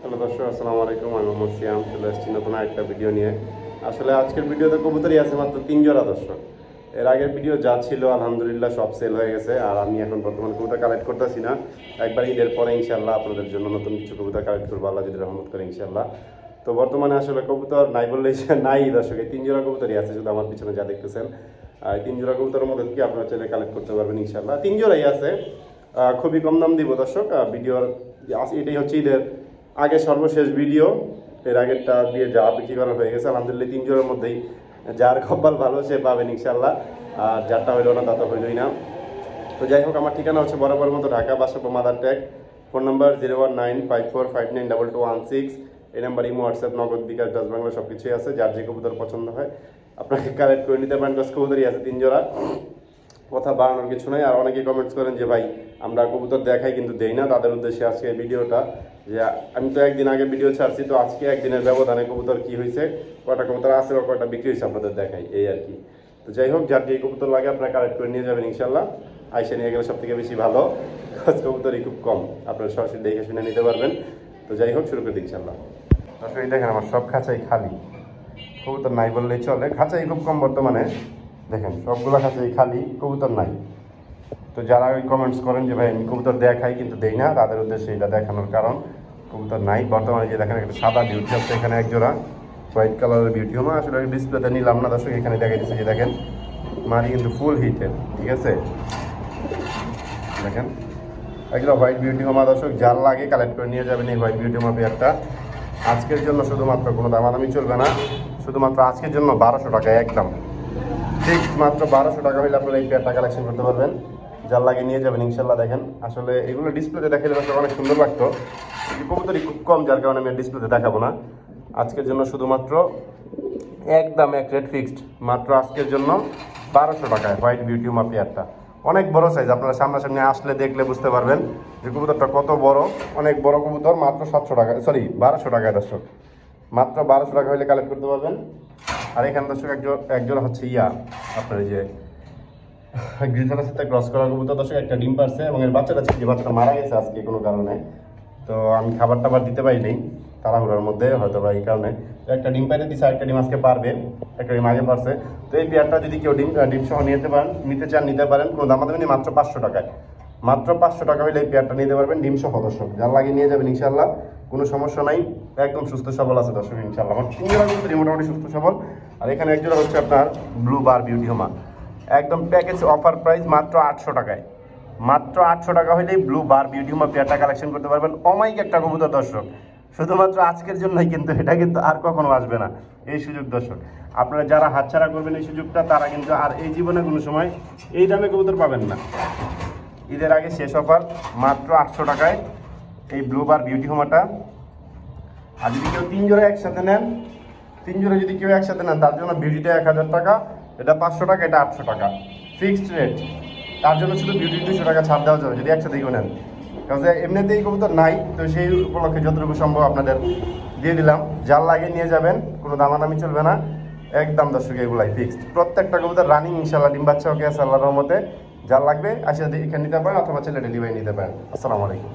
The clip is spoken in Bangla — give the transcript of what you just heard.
হ্যালো দর্শক, আসসালামু আলাইকুম। আমি মোহাম্মদ সিয়াম, চলে আসছি নতুন একটা ভিডিও নিয়ে। আসলে আজকের ভিডিওতে কবুতরই আছে মাত্র 3 জোড়া দর্শক। এর আগের ভিডিও যা ছিল আলহামদুলিল্লাহ সব সেল হয়ে গেছে, আর আমি এখন বর্তমানে কবুতর কালেক্ট করতেছি না। একবার ঈদের পরে ইনশাল্লাহ আপনাদের জন্য নতুন কিছু কবুতর কালেক্ট করবো, আল্লাহ যদি রহমত করে ইনশাল্লাহ। তো বর্তমানে আসলে কবুতর নাই বললেই নাই দর্শক, এই 3 জোড়া কবুতরই আছে শুধু আমার পিছনে যা দেখতেছেন। এই 3 জোড়া কবুতরের মধ্যে কি আপনারা চাইলে কালেক্ট করতে পারবেন ইনশাল্লাহ। 3 জোড়াই আছে, খুবই কম দাম দিব দর্শক। ভিডিওর এটাই হচ্ছে ঈদের আগে সর্বশেষ ভিডিও। এর আগেরটা দিয়ে যা বিক্রি করা হয়ে গেছে আলহামদুলিল্লাহ। 3 জোড়ার মধ্যেই যার কপাল ভালো সে পাবেন ইনশাল্লাহ, আর যারটা হইলো না তা তো হইলই না। তো যাই হোক, আমার ঠিকানা হচ্ছে বরাবর মতো ঢাকা, বাসাবো মাদার ট্যাগ। Phone number 01954592216। এই নাম্বার ইমো, হোয়াটসঅ্যাপ, নগদ, বিকাশ, ডাচ বাংলা সব কিছুই আছে। যার যে কবুতর পছন্দ হয় আপনাকে কালেক্ট করে নিতে পারেন। কবুতরই আছে 3 জোড়া, কথা বাড়ানোর কিছু নাই। আর অনেকেই কমেন্টস করেন যে ভাই আমরা কবুতর দেখাই কিন্তু দেই না, তাদের উদ্দেশ্যে আজকে ভিডিওটা। যে আমি তো একদিন আগে ভিডিও ছাড়ছি, তো আজকে একদিনের ব্যবধানে কবুতর কি হয়েছে, কয়টা কবুতর আছে বা কয়টা বিক্রি হয়েছে আপনাদের দেখাই, এই আর কি। তো যাই হোক, যার যে কবুতর লাগে আপনারা কালেক্ট করে নিয়ে যাবেন ইনশাল্লাহ। আইসা নিয়ে গেলে সব থেকে বেশি ভালো, কবুতরই খুব কম, আপনারা সরাসরি দেখে শুনে নিতে পারবেন। তো যাই হোক, শুরু করে দিই ইনশাল্লাহ। আসলে দেখেন আমার সব খাঁচাই খালি, কবুতর নাই বললেই চলে। খাঁচাই খুব কম বর্তমানে, দেখেন সবগুলো খাঁচাই খালি, কবুতর নাই। তো যারা ওই কমেন্টস করেন যে ভাই আমি কবুতর দেখাই কিন্তু দেই না, তাদের উদ্দেশ্যে এটা দেখানোর কারণ কবুতর নাই বর্তমানে। যে দেখেন একটা সাদা বিউটি আছে এখানে, এক জোড়া হোয়াইট কালারের বিউটি হোমা। আসলে ডিসপ্লেতে নিলাম না দর্শক, এখানে দেখা যাচ্ছে যে দেখেন মারি কিন্তু ফুল হিটের, ঠিক আছে। দেখেন একজোড়া হোয়াইট বিউটি হোমা দর্শক, যার লাগে কালেক্ট করে নিয়ে যাবেন এই হোয়াইট বিউটি হোমা পেয়ারটা। আজকের জন্য শুধুমাত্র কোনো দামাদামি চলবে না, শুধুমাত্র আজকের জন্য 1200 টাকা একদম ঠিক, মাত্র 1200 টাকা হলে আপনারা এই পেয়ারটা কালেকশন করতে পারবেন। যার লাগে নিয়ে যাবেন ইনশাল্লাহ। দেখেন আসলে এগুলো ডিসপ্লেতে দেখালে অনেক সুন্দর লাগতো, কবুতরই খুব কম, যার কারণে আমি ডিসপ্লেতে দেখাবো না। আজকের জন্য শুধুমাত্র একদম এক রেট ফিক্সড, মাত্র আজকের জন্য 1200 টাকায় হোয়াইট বিউটি হোমা পেয়ারটা। অনেক বড় সাইজ, আপনারা সামনাসামনি আসলে দেখলে বুঝতে পারবেন যে কবুতরটা কত বড়। অনেক বড় কবুতর, মাত্র 700 টাকা, সরি 1200 টাকায় দর্শক, মাত্র 1200 টাকা হলে কালেক্ট করতে পারবেন। আর এখানে দর্শক একজোড়া হচ্ছে আপনার এই যে গ্রিজেলের সাথে ক্রস করা কবুতর দর্শক, একটা ডিম পারছে এবং এর বাচ্চাটা ছিল, বাচ্চাটা মারা গেছে আজকে কোনো কারণে। তো আমি খাবার টাবার দিতে পারিনি তাড়াহুড়ার মধ্যে, হয়তো বা এই কারণে। তো একটা ডিম পাইতে দিচ্ছে, একটা ডিম আজকে পারবে, একটা ডিম আগে পারছে। তো এই পেয়ারটা যদি কেউ ডিম সহ নিতে চান নিতে পারেন, কোনো দামাদামি নেই, মাত্র 500 টাকায়। মাত্র 500 টাকা হলে এই পেয়ারটা নিতে পারবেন ডিম সহ দর্শক, যার লাগিয়ে নিয়ে যাবেন ইনশাল্লাহ, কোনো সমস্যা নাই। একদম সুস্থ সবল আছে দর্শক ইনশাল্লাহ। আমার 3 জোড়া কবুতরই মোটামুটি সুস্থ সবল। আর এখানে এক জোড়া হচ্ছে আপনার ব্লু বার বিউটি হোমা, একদম প্যাকেজ অফার প্রাইস মাত্র 800 টাকায়। মাত্র 800 টাকা হলেই ব্লু বার বিউটি হোমা পেয়ারটা কালেকশন করতে পারবেন। অমাইক একটা কবুতর দর্শক, শুধুমাত্র আজকের জন্যই, কিন্তু এটা কিন্তু আর কখনো আসবে না এই সুযোগ দর্শক। আপনারা যারা হাতছাড়া করবেন এই সুযোগটা, তারা কিন্তু আর এই জীবনে কোনো সময় এই দামে কবুতর পাবেন না। ঈদের আগে শেষ অফার, মাত্র 800 টাকায় এই ব্লু বার বিউটি হোমাটা। আর যদি কেউ 3 জোড়া একসাথে নেন, 3 জোড়া যদি কেউ একসাথে নেন, তার জন্য বিউটিটা 1000 টাকা, এটা 500 টাকা, এটা 800 টাকা ফিক্সড রেট। তার জন্য শুধু বিউটি 200 টাকা ছাড় দেওয়া যাবে যদি একসাথে কেউ নেন, কারণ এমনিতেই কবুতর নাই। তো সেই উপলক্ষে যতটুকু সম্ভব আপনাদের দিয়ে দিলাম। যার লাগে নিয়ে যাবেন, কোনো দামাদামি চলবে না, একদম দর্শক এগুলাই ফিক্সড। প্রত্যেকটা কবুতর রানিং ইনশাল্লাহ, ডিম বাচ্চা ওকে আছে আল্লাহর রহমতে। যার লাগবে আসলে এখানে নিতে পারেন, অথবা ছেলে ডেলিভারি নিতে পারেন। আসসালামু আলাইকুম।